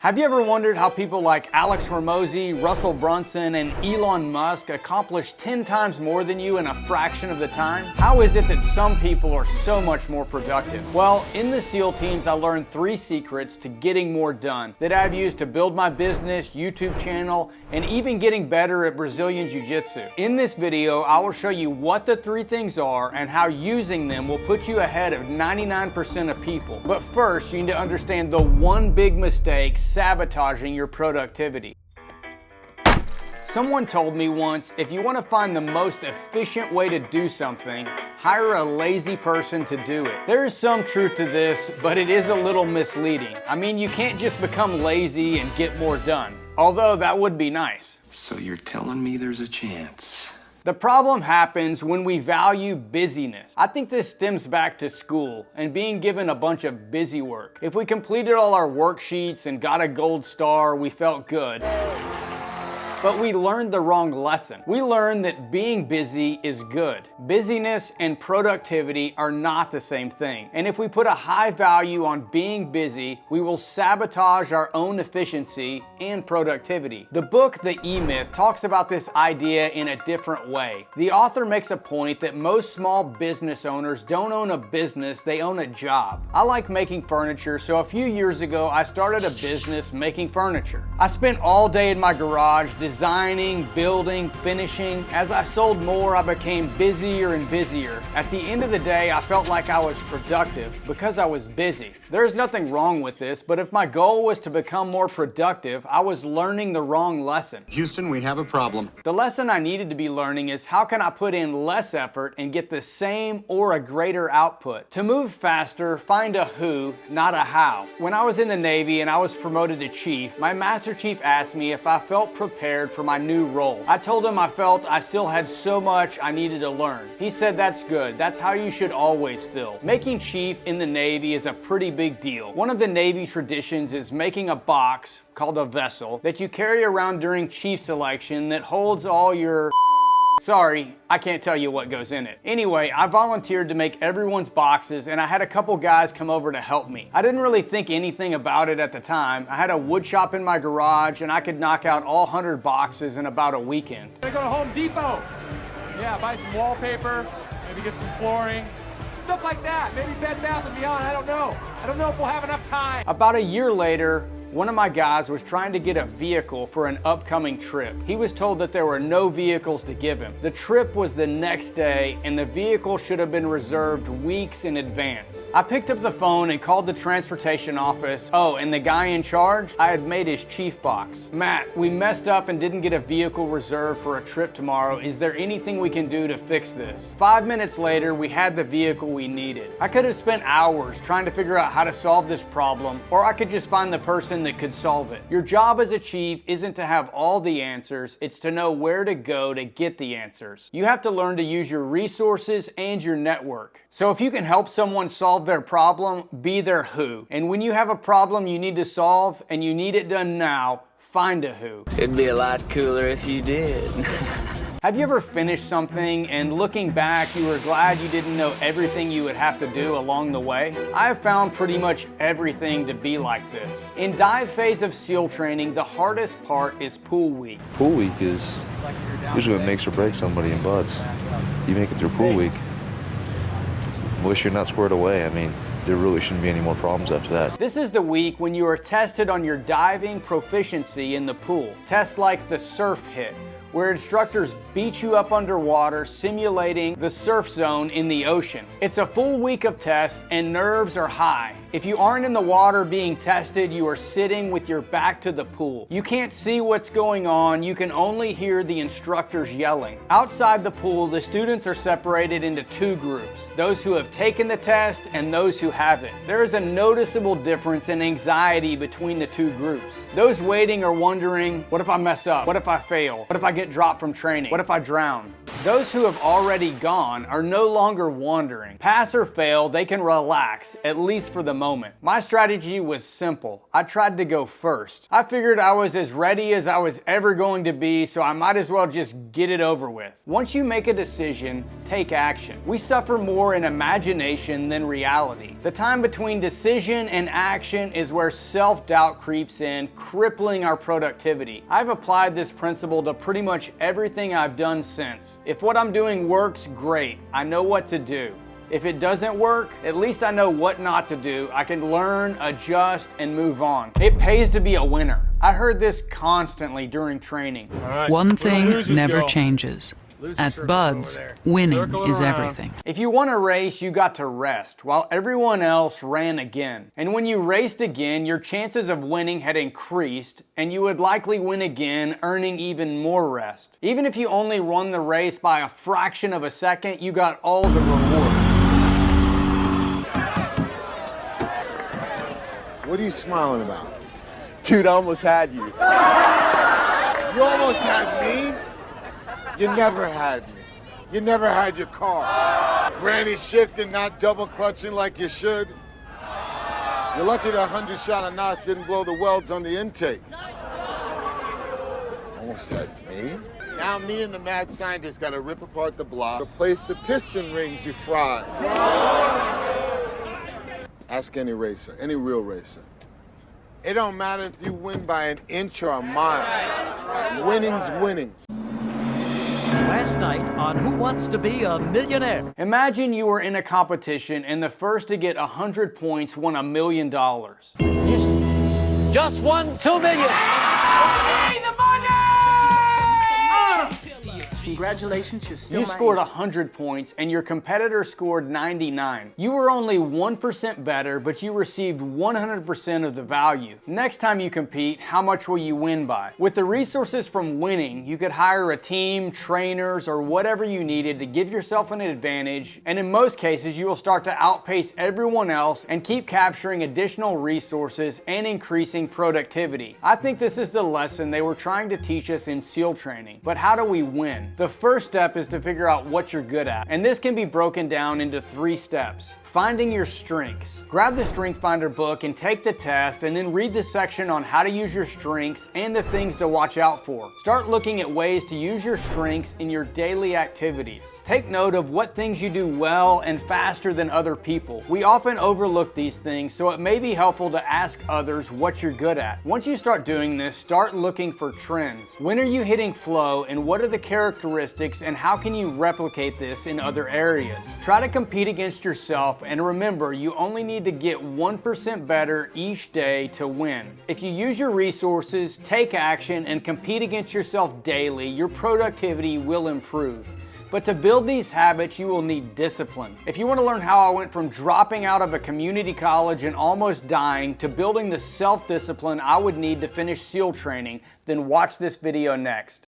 Have you ever wondered how people like Alex Hormozi, Russell Brunson, and Elon Musk accomplish 10 times more than you in a fraction of the time? How is it that some people are so much more productive? Well, in the SEAL teams, I learned 3 secrets to getting more done that I've used to build my business, YouTube channel, and even getting better at Brazilian Jiu-Jitsu. In this video, I will show you what the 3 things are and how using them will put you ahead of 99% of people. But first, you need to understand the one big mistake sabotaging your productivity. Someone told me once, if you want to find the most efficient way to do something, hire a lazy person to do it. There is some truth to this, but it is a little misleading. I mean, you can't just become lazy and get more done, although that would be nice. So you're telling me there's a chance? The problem happens when we value busyness. I think this stems back to school and being given a bunch of busy work. If we completed all our worksheets and got a gold star, we felt good. But we learned the wrong lesson. We learned that being busy is good. Busyness and productivity are not the same thing. And if we put a high value on being busy, we will sabotage our own efficiency and productivity. The book, The E-Myth, talks about this idea in a different way. The author makes a point that most small business owners don't own a business, they own a job. I like making furniture, so a few years ago, I started a business making furniture. I spent all day in my garage designing, building, finishing. As I sold more, I became busier and busier. At the end of the day, I felt like I was productive because I was busy. There's nothing wrong with this, but if my goal was to become more productive, I was learning the wrong lesson. Houston, we have a problem. The lesson I needed to be learning is how can I put in less effort and get the same or a greater output? To move faster, find a who, not a how. When I was in the Navy and I was promoted to chief, my Master Chief asked me if I felt prepared for my new role. I told him I felt I still had so much I needed to learn. He said, "That's good. That's how you should always feel." Making chief in the Navy is a pretty big deal. One of the Navy traditions is making a box called a vessel that you carry around during chief selection that holds all your Sorry, I can't tell you what goes in it. Anyway, I volunteered to make everyone's boxes and I had a couple guys come over to help me. I didn't really think anything about it at the time. I had a wood shop in my garage and I could knock out all 100 boxes in about a weekend. I'm gonna go to Home Depot. Yeah, buy some wallpaper, maybe get some flooring, stuff like that. Maybe Bed Bath & Beyond, I don't know. I don't know if we'll have enough time. About a year later, one of my guys was trying to get a vehicle for an upcoming trip. He was told that there were no vehicles to give him. The trip was the next day and the vehicle should have been reserved weeks in advance. I picked up the phone and called the transportation office. Oh, and the guy in charge, I had made his chief box. "Matt, we messed up and didn't get a vehicle reserved for a trip tomorrow. Is there anything we can do to fix this?" 5 minutes later, we had the vehicle we needed. I could have spent hours trying to figure out how to solve this problem, or I could just find the person that could solve it. Your job as a chief isn't to have all the answers, it's to know where to go to get the answers. You have to learn to use your resources and your network. So if you can help someone solve their problem, be their who. And when you have a problem you need to solve and you need it done now, find a who. It'd be a lot cooler if you did. Have you ever finished something and looking back, you were glad you didn't know everything you would have to do along the way? I have found pretty much everything to be like this. In dive phase of SEAL training, the hardest part is pool week. Pool week is usually what makes or breaks somebody in butts. You make it through pool week. Wish you're not squared away. I mean, there really shouldn't be any more problems after that. This is the week when you are tested on your diving proficiency in the pool. Tests like the surf hit, where instructors beat you up underwater, simulating the surf zone in the ocean. It's a full week of tests and nerves are high. If you aren't in the water being tested, you are sitting with your back to the pool. You can't see what's going on, you can only hear the instructors yelling. Outside the pool, the students are separated into 2 groups, those who have taken the test and those who haven't. There is a noticeable difference in anxiety between the 2 groups. Those waiting are wondering, what if I mess up? What if I fail? What if I get dropped from training? What if I drown? Those who have already gone are no longer wandering. Pass or fail, they can relax, at least for the moment. My strategy was simple. I tried to go first. I figured I was as ready as I was ever going to be, so I might as well just get it over with. Once you make a decision, take action. We suffer more in imagination than reality. The time between decision and action is where self-doubt creeps in, crippling our productivity. I've applied this principle to pretty much everything I've done since. If what I'm doing works, great. I know what to do. If it doesn't work, at least I know what not to do. I can learn, adjust, and move on. It pays to be a winner. I heard this constantly during training. One thing never changes. At Buds, winning is everything. If you won a race, you got to rest, while everyone else ran again. And when you raced again, your chances of winning had increased, and you would likely win again, earning even more rest. Even if you only won the race by a fraction of a second, you got all the reward. What are you smiling about? Dude, I almost had you. You almost had me? You never had me. You never had your car. Granny shifting, not double clutching like you should. You're lucky that 100 shot of NOS didn't blow the welds on the intake. Almost had me. Now me and the mad scientist gotta rip apart the block, replace the piston rings you fried. Ask any racer, any real racer. It don't matter if you win by an inch or a mile. Winning's winning. Last night on Who Wants to Be a Millionaire? Imagine you were in a competition and the first to get 100 points won $1 million. Just won $2 million. Congratulations, you're still You scored 100 points and your competitor scored 99. You were only 1% better, but you received 100% of the value. Next time you compete, how much will you win by? With the resources from winning, you could hire a team, trainers, or whatever you needed to give yourself an advantage, and in most cases, you will start to outpace everyone else and keep capturing additional resources and increasing productivity. I think this is the lesson they were trying to teach us in SEAL training. But how do we win? The first step is to figure out what you're good at, and this can be broken down into 3 steps. Finding your strengths. Grab the Strength Finder book and take the test, and then read the section on how to use your strengths and the things to watch out for. Start looking at ways to use your strengths in your daily activities. Take note of what things you do well and faster than other people. We often overlook these things, so it may be helpful to ask others what you're good at. Once you start doing this, start looking for trends. When are you hitting flow, and what are the characteristics, and how can you replicate this in other areas? Try to compete against yourself, and remember, you only need to get 1% better each day to win. If you use your resources, take action, and compete against yourself daily, your productivity will improve. But to build these habits, you will need discipline. If you want to learn how I went from dropping out of a community college and almost dying to building the self-discipline I would need to finish SEAL training, then watch this video next.